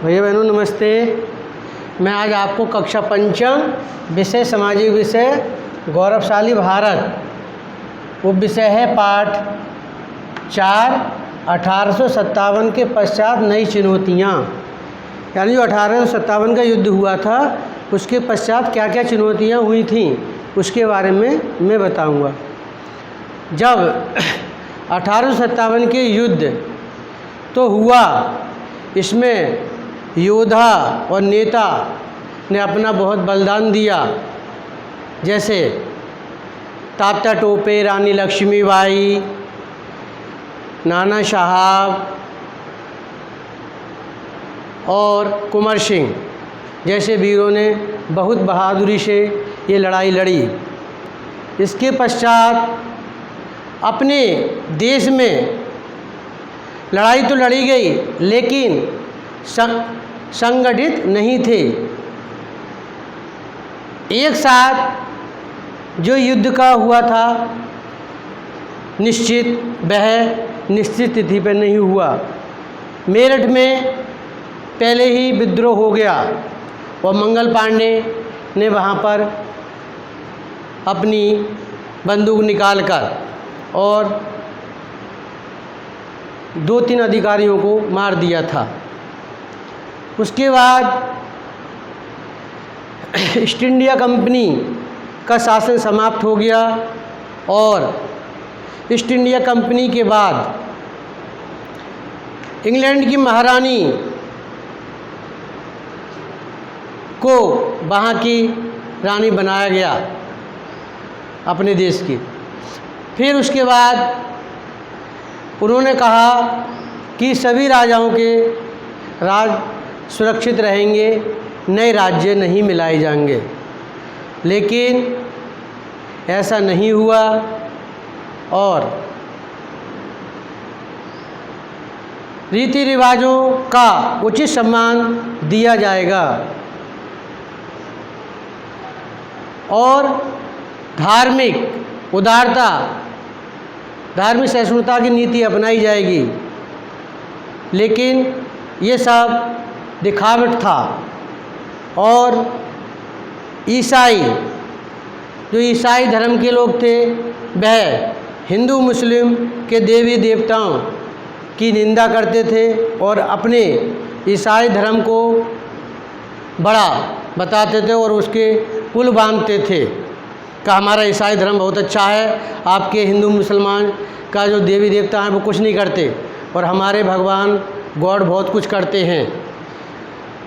भैया बहनों नमस्ते। मैं आज आपको कक्षा पंचम विषय सामाजिक विषय गौरवशाली भारत वो विषय है पाठ 4 1857 के पश्चात नई चुनौतियाँ, यानी जो 1857 का युद्ध हुआ था उसके पश्चात क्या क्या चुनौतियाँ हुई थीं उसके बारे में मैं बताऊंगा। जब 1857 के युद्ध तो हुआ, इसमें योद्धा और नेता ने अपना बहुत बलिदान दिया, जैसे तात्या टोपे, रानी लक्ष्मीबाई, नाना साहब और कुंवर सिंह जैसे वीरों ने बहुत बहादुरी से ये लड़ाई लड़ी। इसके पश्चात अपने देश में लड़ाई तो लड़ी गई लेकिन संगठित नहीं थे। एक साथ जो युद्ध का हुआ था निश्चित तिथि पर नहीं हुआ। मेरठ में पहले ही विद्रोह हो गया और मंगल पांडे ने वहाँ पर अपनी बंदूक निकालकर और 2-3 अधिकारियों को मार दिया था। उसके बाद ईस्ट इंडिया कंपनी का शासन समाप्त हो गया और ईस्ट इंडिया कंपनी के बाद इंग्लैंड की महारानी को वहाँ की रानी बनाया गया अपने देश की। फिर उसके बाद उन्होंने कहा कि सभी राजाओं के राज सुरक्षित रहेंगे, नए राज्य नहीं मिलाए जाएंगे, लेकिन ऐसा नहीं हुआ और रीति रिवाजों का उचित सम्मान दिया जाएगा और धार्मिक उदारता, धार्मिक सहिष्णुता की नीति अपनाई जाएगी। लेकिन ये सब दिखावट था और जो ईसाई धर्म के लोग थे वह हिंदू मुस्लिम के देवी देवताओं की निंदा करते थे और अपने ईसाई धर्म को बड़ा बताते थे और उसके पुल बांधते थे कि हमारा ईसाई धर्म बहुत अच्छा है, आपके हिंदू मुसलमान का जो देवी देवता हैं वो कुछ नहीं करते और हमारे भगवान गॉड बहुत कुछ करते हैं।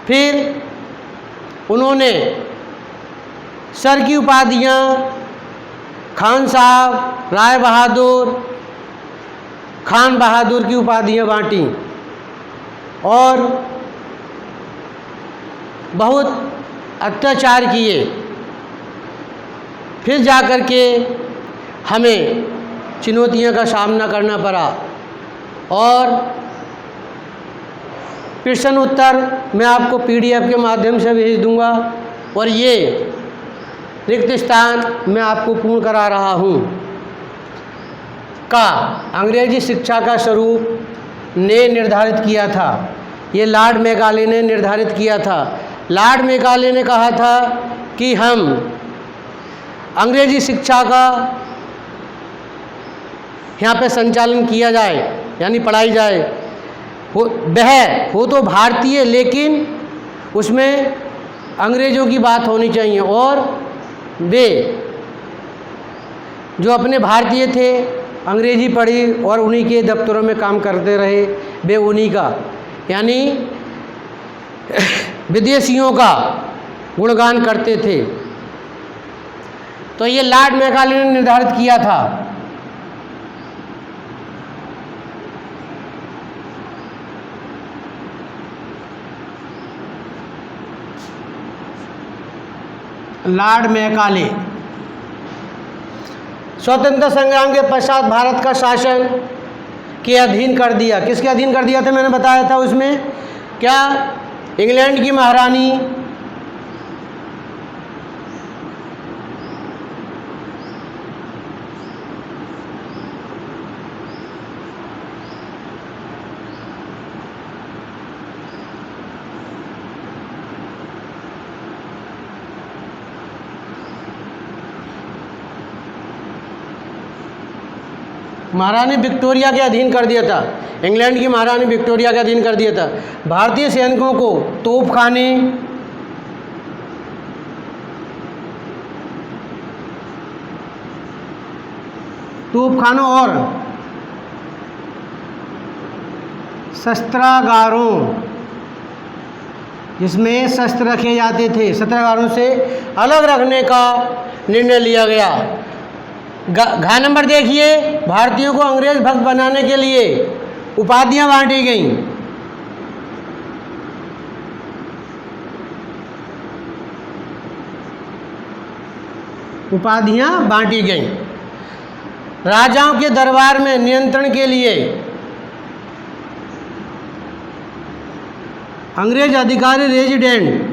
फिर उन्होंने सर की उपाधियाँ खान साहब, राय बहादुर, खान बहादुर की उपाधियाँ बांटी और बहुत अत्याचार किए। फिर जाकर के हमें चुनौतियों का सामना करना पड़ा और प्रश्न उत्तर मैं आपको PDF के माध्यम से भेज दूंगा और ये रिक्त स्थान मैं आपको पूर्ण करा रहा हूँ। का अंग्रेजी शिक्षा का स्वरूप ने निर्धारित किया था, ये लॉर्ड मैकाले ने निर्धारित किया था। लॉर्ड मैकाले ने कहा था कि हम अंग्रेजी शिक्षा का यहाँ पे संचालन किया जाए, यानी पढ़ाई जाए। हो तो भारतीय लेकिन उसमें अंग्रेज़ों की बात होनी चाहिए और वे जो अपने भारतीय थे अंग्रेजी पढ़ी और उन्हीं के दफ्तरों में काम करते रहे, वे उन्हीं का यानी विदेशियों का गुणगान करते थे। तो ये लॉर्ड मैकाले ने निर्धारित किया था। लॉर्ड मैकाले स्वतंत्रता संग्राम के पश्चात भारत का शासन के अधीन कर दिया। किसके अधीन कर दिया था मैंने बताया था उसमें, क्या इंग्लैंड की महारानी महारानी विक्टोरिया के अधीन कर दिया था। इंग्लैंड की महारानी विक्टोरिया के अधीन कर दिया था। भारतीय सैनिकों को तोपखानों और शस्त्रागारों, जिसमें शस्त्र रखे जाते थे, शस्त्रागारों से अलग रखने का निर्णय लिया गया। घ नंबर देखिए, भारतीयों को अंग्रेज भक्त बनाने के लिए उपाधियां बांटी गईं। उपाधियां बांटी गईं। राजाओं के दरबार में नियंत्रण के लिए अंग्रेज अधिकारी रेजिडेंट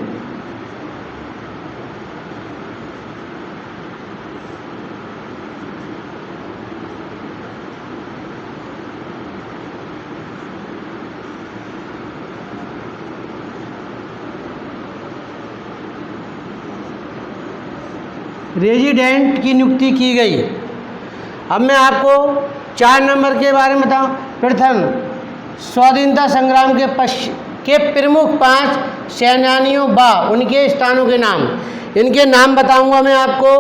की नियुक्ति की गई। अब मैं आपको 4 नंबर के बारे में बताऊं। प्रथम, स्वाधीनता संग्राम के प्रमुख 5 सेनानियों व उनके स्थानों के नाम। इनके नाम बताऊंगा मैं आपको।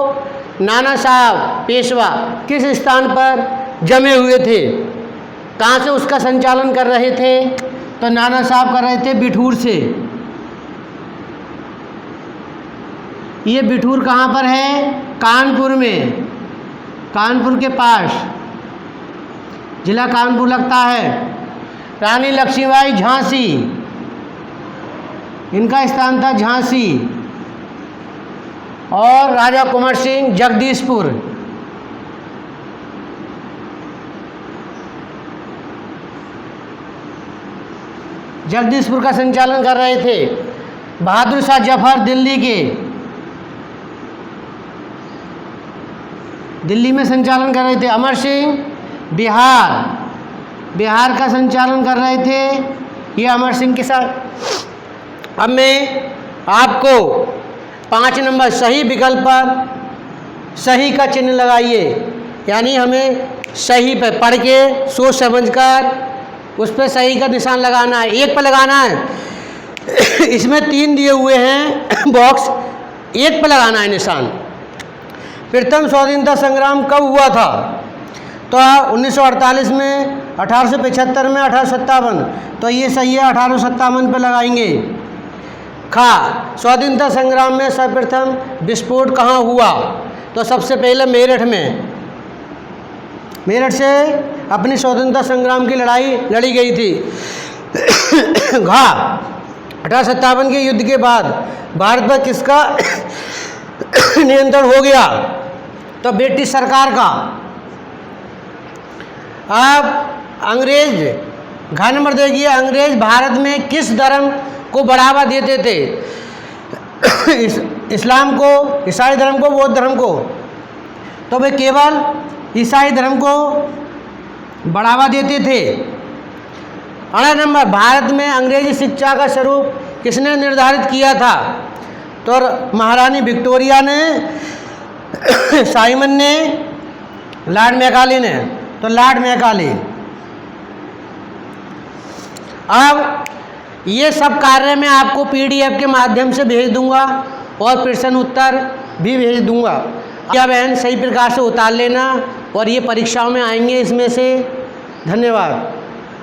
नाना साहब पेशवा किस स्थान पर जमे हुए थे, कहाँ से उसका संचालन कर रहे थे? तो नाना साहब कर रहे थे बिठूर से। ये बिठूर कहाँ पर है? कानपुर में, कानपुर के पास, जिला कानपुर लगता है। रानी लक्ष्मीबाई झांसी, इनका स्थान था झांसी। और राजा कुंवर सिंह जगदीशपुर। जगदीशपुर का संचालन कर रहे थे। बहादुर शाह जफर दिल्ली में संचालन कर रहे थे। अमर सिंह बिहार का संचालन कर रहे थे। ये अमर सिंह के साथ। अब मैं आपको 5 नंबर सही विकल्प पर सही का चिन्ह लगाइए, यानी हमें सही पे पढ़ के सोच समझकर उस पर सही का निशान लगाना है। एक पर लगाना है। इसमें 3 दिए हुए हैं बॉक्स, एक पर लगाना है निशान। प्रथम स्वतंत्रता संग्राम कब हुआ था? तो 1948 में, 1875 में, 1857। तो ये सही है, 1857 पर लगाएंगे। खा, स्वतंत्रता संग्राम में सर्वप्रथम विस्फोट कहाँ हुआ? तो सबसे पहले मेरठ में। मेरठ से अपनी स्वतंत्रता संग्राम की लड़ाई लड़ी गई थी। घा, 1857 के युद्ध के बाद भारत पर किसका नियंत्रण हो गया? तो ब्रिटिश सरकार का। अब अंग्रेज, घ नंबर देखिए, अंग्रेज भारत में किस धर्म को बढ़ावा देते थे? इस्लाम को, ईसाई धर्म को, बौद्ध धर्म को? तो वे केवल ईसाई धर्म को बढ़ावा देते थे। 8 नंबर, भारत में अंग्रेजी शिक्षा का स्वरूप किसने निर्धारित किया था? तो महारानी विक्टोरिया ने, साइमन ने, लॉर्ड मैकाले ने। तो लॉर्ड मैकाले। अब ये सब कार्य मैं आपको PDF के माध्यम से भेज दूंगा और प्रश्न उत्तर भी भेज दूंगा। क्या बहन सही प्रकार से उतार लेना और ये परीक्षाओं में आएंगे इसमें से। धन्यवाद।